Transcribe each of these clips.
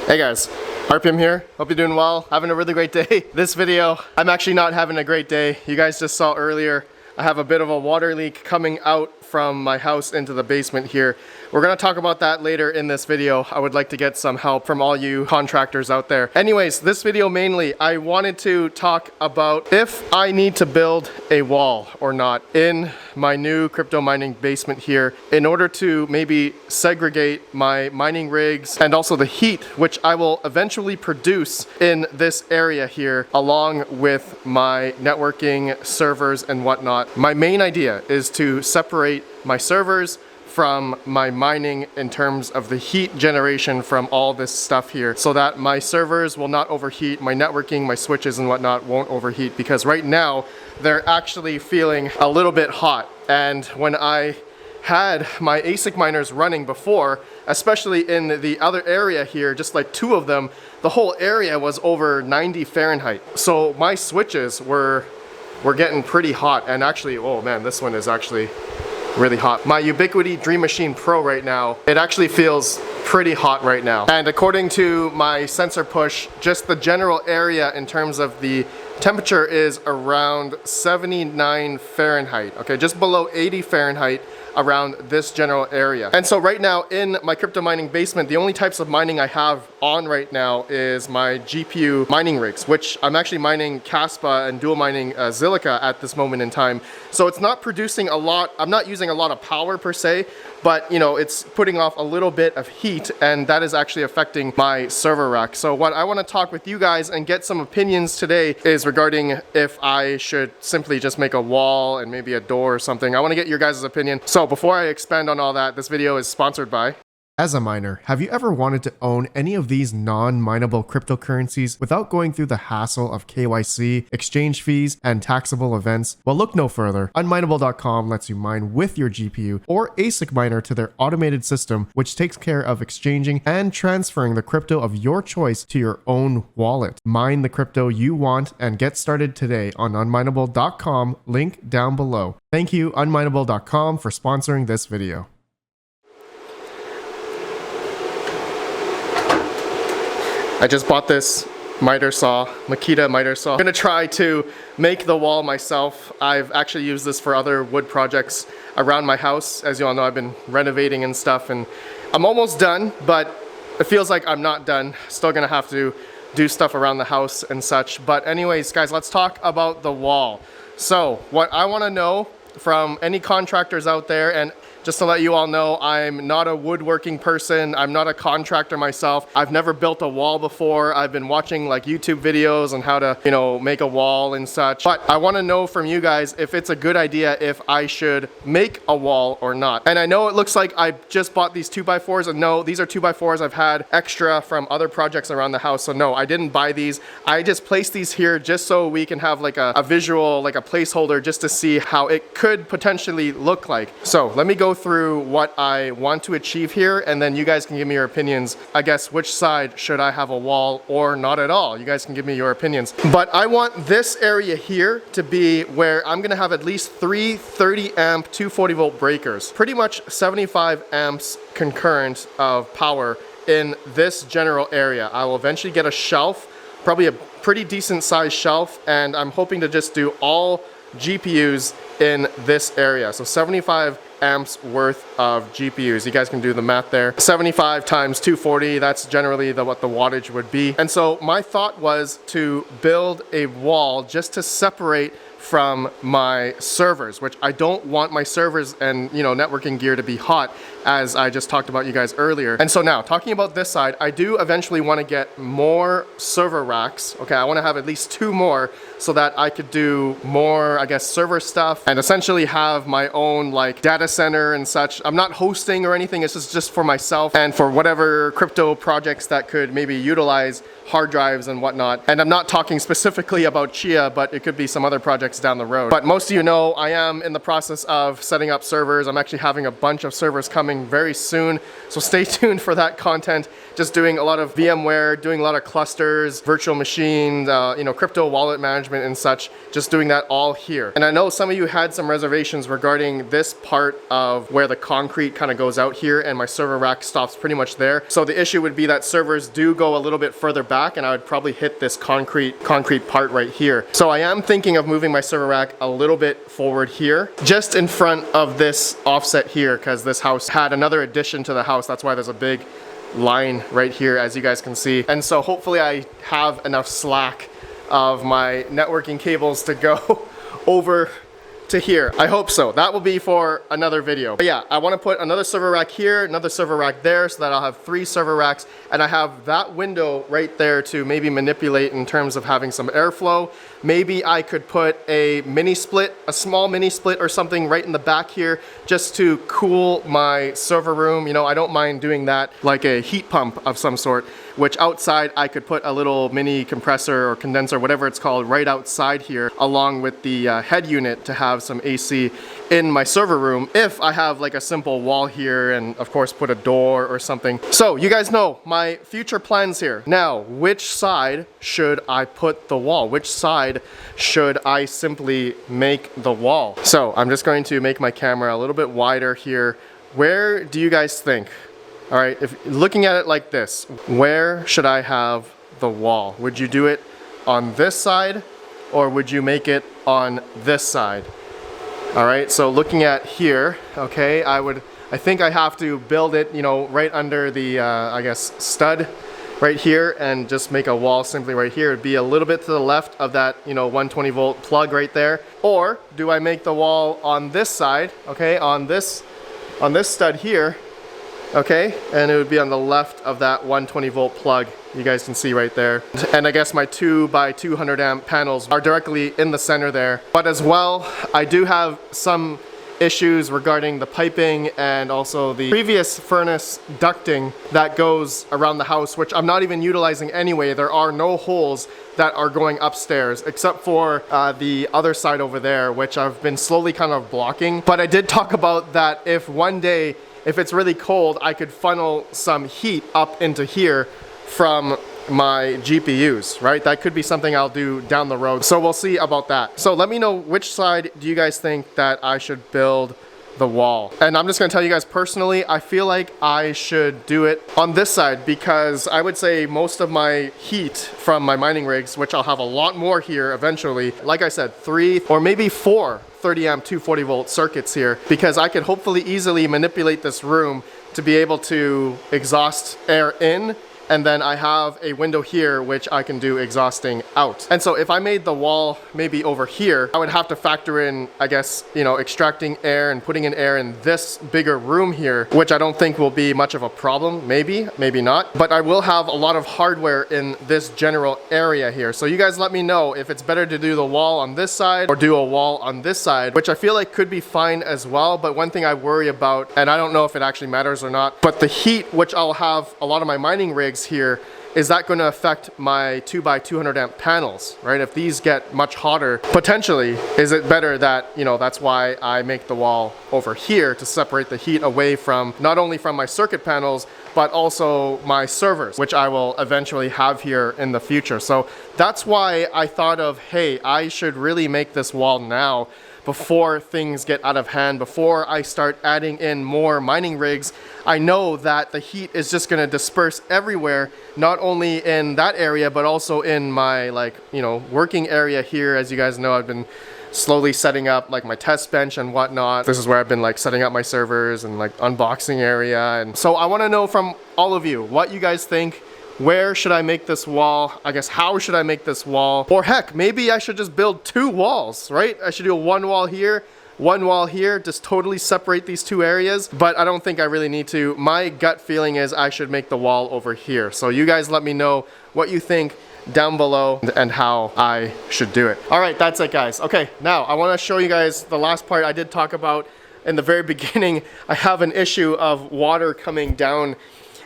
Hey guys, RPM here. Hope you're doing well. Having a really great day. This video, I'm actually not having a great day. You guys just saw earlier, I have a bit of a water leak coming out from my house into the basement here. We're gonna talk about that later in this video. I would like to get some help from all you contractors out there. Anyways, this video mainly, I wanted to talk about if I need to build a wall or not in my new crypto mining basement here in order to maybe segregate my mining rigs and also the heat which I will eventually produce in this area here along with my networking servers and whatnot. My main idea is to separate my servers from my mining in terms of the heat generation from all this stuff here so that my servers will not overheat, my networking, my switches and whatnot won't overheat, because right now they're actually feeling a little bit hot. And when I had my ASIC miners running before, especially in the other area here, just like two of them, the whole area was over 90 Fahrenheit. So my switches were getting pretty hot, and actually, oh man, this one is actually really hot. My Ubiquiti Dream Machine Pro right now, it actually feels pretty hot right now. And according to my sensor push, just the general area in terms of the temperature is around 79 Fahrenheit. Okay, just below 80 Fahrenheit around this general area. And so right now in my crypto mining basement, the only types of mining I have on right now is my GPU mining rigs, which I'm actually mining Caspa and dual mining Zilliqa at this moment in time. So it's not producing a lot, I'm not using a lot of power per se, but you know, it's putting off a little bit of heat, and that is actually affecting my server rack. So what I want to talk with you guys and get some opinions today is regarding if I should simply just make a wall and maybe a door or something. I want to get your guys' opinion. So before I expand on all that, this video is sponsored by... As a miner, have you ever wanted to own any of these non-mineable cryptocurrencies without going through the hassle of KYC, exchange fees, and taxable events? Well, look no further. Unmineable.com lets you mine with your GPU or ASIC miner to their automated system, which takes care of exchanging and transferring the crypto of your choice to your own wallet. Mine the crypto you want and get started today on unmineable.com, link down below. Thank you, unmineable.com, for sponsoring this video. I just bought this miter saw, Makita miter saw. I'm gonna try to make the wall myself. I've actually used this for other wood projects around my house. As you all know, I've been renovating and stuff, and I'm almost done, but it feels like I'm not done. Still gonna have to do stuff around the house and such. But anyways, guys, let's talk about the wall. So what I wanna know from any contractors out there, and just to let you all know, I'm not a woodworking person. I'm not a contractor myself. I've never built a wall before. I've been watching like YouTube videos on how to, you know, make a wall and such. But I want to know from you guys if it's a good idea if I should make a wall or not. And I know it looks like I just bought these 2x4s, and no, these are 2x4s I've had extra from other projects around the house. So no, I didn't buy these. I just placed these here just so we can have like a visual, like a placeholder, just to see how it could potentially look like. So let me go through what I want to achieve here, and then you guys can give me your opinions. I guess which side should I have a wall or not at all? You guys can give me your opinions. But I want this area here to be where I'm gonna have at least 3 30 amp 240 volt breakers, pretty much 75 amps concurrent of power in this general area. I will eventually get a shelf, probably a pretty decent sized shelf, and I'm hoping to just do all GPUs in this area. So 75 amps worth of GPUs. You guys can do the math there. 75 times 240, that's generally what the wattage would be. And so my thought was to build a wall just to separate from my servers, which I don't want my servers and, you know, networking gear to be hot, as I just talked about you guys earlier. And so now, talking about this side, I do eventually want to get more server racks. Okay, I want to have at least 2 more so that I could do more, I guess, server stuff and essentially have my own like data center and such. I'm not hosting or anything, it's just for myself and for whatever crypto projects that could maybe utilize hard drives and whatnot. And I'm not talking specifically about Chia, but it could be some other projects projects down the road. But most of you know I am in the process of setting up servers. I'm actually having a bunch of servers coming very soon, so stay tuned for that content. Just doing a lot of VMware, doing a lot of clusters, virtual machines, crypto wallet management and such, just doing that all here. And I know some of you had some reservations regarding this part of where the concrete kind of goes out here and my server rack stops pretty much there. So the issue would be that servers do go a little bit further back and I would probably hit this concrete part right here. So I am thinking of moving my server rack a little bit forward here, just in front of this offset here, because this house had another addition to the house. That's why there's a big line right here, as you guys can see. And so hopefully I have enough slack of my networking cables to go over to here. I hope so. That will be for another video. But yeah, I want to put another server rack here, another server rack there, so that I'll have 3 server racks, and I have that window right there to maybe manipulate in terms of having some airflow. Maybe I could put a mini split, a small mini split or something right in the back here, just to cool my server room. You know, I don't mind doing that, like a heat pump of some sort, which outside I could put a little mini compressor or condenser, whatever it's called, right outside here, along with the head unit to have some AC in my server room if I have like a simple wall here, and of course put a door or something. So you guys know my future plans here. Now, which side should I put the wall? Which side should I simply make the wall? So I'm just going to make my camera a little bit wider here. Where do you guys think? All right, if looking at it like this, where should I have the wall? Would you do it on this side, or would you make it on this side? All right, so looking at here, okay, I think I have to build it, you know, right under the, I guess, stud right here, and just make a wall simply right here. It'd be a little bit to the left of that, you know, 120 volt plug right there. Or do I make the wall on this side, okay, on this stud here, okay, and it would be on the left of that 120 volt plug you guys can see right there. And I guess my 2 by 200 amp panels are directly in the center there. But as well, I do have some issues regarding the piping and also the previous furnace ducting that goes around the house, which I'm not even utilizing anyway. There are no holes that are going upstairs except for the other side over there, which I've been slowly kind of blocking. But I did talk about that if one day, if it's really cold, I could funnel some heat up into here from my GPUs, right? That could be something I'll do down the road. So we'll see about that. So let me know, which side do you guys think that I should build the wall? And I'm just gonna tell you guys personally, I feel like I should do it on this side, because I would say most of my heat from my mining rigs, which I'll have a lot more here eventually, like I said, 3 or maybe 4 30 amp 240 volt circuits here, because I could hopefully easily manipulate this room to be able to exhaust air in, and then I have a window here which I can do exhausting out. And so if I made the wall maybe over here, I would have to factor in, I guess, you know, extracting air and putting in air in this bigger room here, which I don't think will be much of a problem. Maybe, maybe not. But I will have a lot of hardware in this general area here. So you guys let me know if it's better to do the wall on this side or do a wall on this side, which I feel like could be fine as well. But one thing I worry about, and I don't know if it actually matters or not, but the heat, which I'll have a lot of my mining rigs here, is that going to affect my 2 by 200 amp panels, right? If these get much hotter, potentially, is it better that, you know, that's why I make the wall over here to separate the heat away from, not only from my circuit panels, but also my servers, which I will eventually have here in the future. So that's why I thought of, hey, I should really make this wall now, before things get out of hand, before I start adding in more mining rigs. I know that the heat is just gonna disperse everywhere, not only in that area, but also in my, like, you know, working area here. As you guys know, I've been slowly setting up like my test bench and whatnot. This is where I've been like setting up my servers and like unboxing area. And so I wanna know from all of you what you guys think. Where should I make this wall? I guess, how should I make this wall? Or heck, maybe I should just build 2 walls, right? I should do 1 wall here, 1 wall here, just totally separate these 2 areas. But I don't think I really need to. My gut feeling is I should make the wall over here. So you guys let me know what you think down below and how I should do it. All right, that's it, guys. Okay, now I want to show you guys the last part I did talk about in the very beginning. I have an issue of water coming down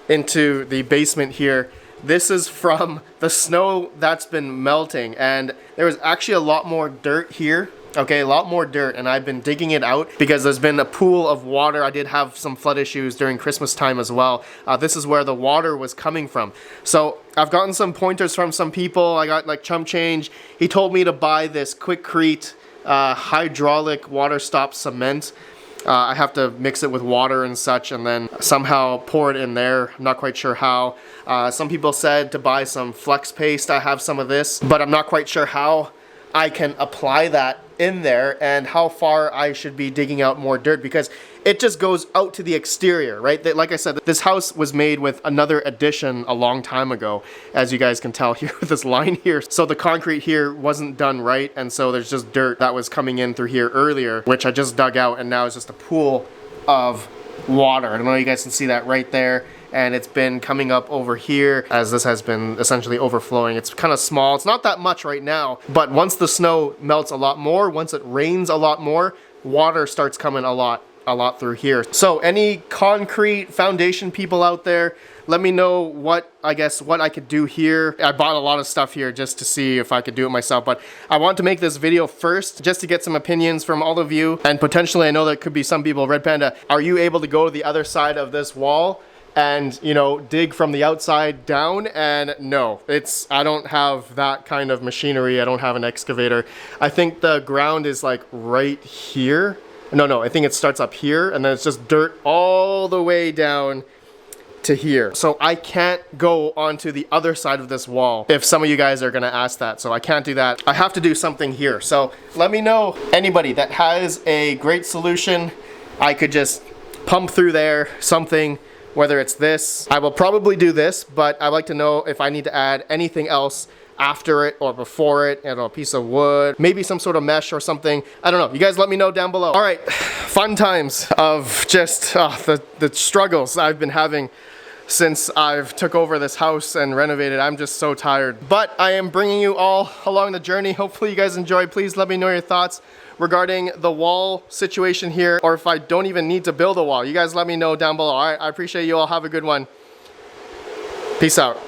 into the basement here. This is from the snow that's been melting, and there was actually a lot more dirt here Okay, a lot more dirt, and I've been digging it out because there's been a pool of water. I did have some flood issues during Christmas time as well. This is where the water was coming from. So I've gotten some pointers from some people. I got like chump change. He told me to buy this Quickcrete hydraulic water stop cement. I have to mix it with water and such and then somehow pour it in there. I'm not quite sure how. Some people said to buy some flex paste. I have some of this, but I'm not quite sure how I can apply that in there and how far I should be digging out more dirt, because it just goes out to the exterior, right? Like I said, this house was made with another addition a long time ago, as you guys can tell here with this line here. So the concrete here wasn't done right, and so there's just dirt that was coming in through here earlier, which I just dug out, and now it's just a pool of water. I don't know if you guys can see that right there. And it's been coming up over here as this has been essentially overflowing. It's kind of small. It's not that much right now, but once the snow melts a lot more, once it rains a lot more, water starts coming a lot through here. So any concrete foundation people out there, let me know what I could do here. I bought a lot of stuff here just to see if I could do it myself, but I want to make this video first just to get some opinions from all of you. And potentially, I know there could be some people, Red Panda, are you able to go to the other side of this wall and, you know, dig from the outside down? And no, I don't have that kind of machinery. I don't have an excavator. I think the ground is like right here. No, I think it starts up here and then it's just dirt all the way down to here. So I can't go onto the other side of this wall if some of you guys are gonna ask that. So I can't do that. I have to do something here. So let me know, anybody that has a great solution. I could just pump through there, something. Whether it's this, I will probably do this, but I'd like to know if I need to add anything else after it or before it, a piece of wood, maybe some sort of mesh or something. I don't know. You guys let me know down below. All right, fun times of just the struggles I've been having since I've took over this house and renovated. I'm just so tired, but I am bringing you all along the journey. Hopefully you guys enjoy. Please let me know your thoughts regarding the wall situation here, or if I don't even need to build a wall. You guys let me know down below. All right, I appreciate you all. Have a good one. Peace out.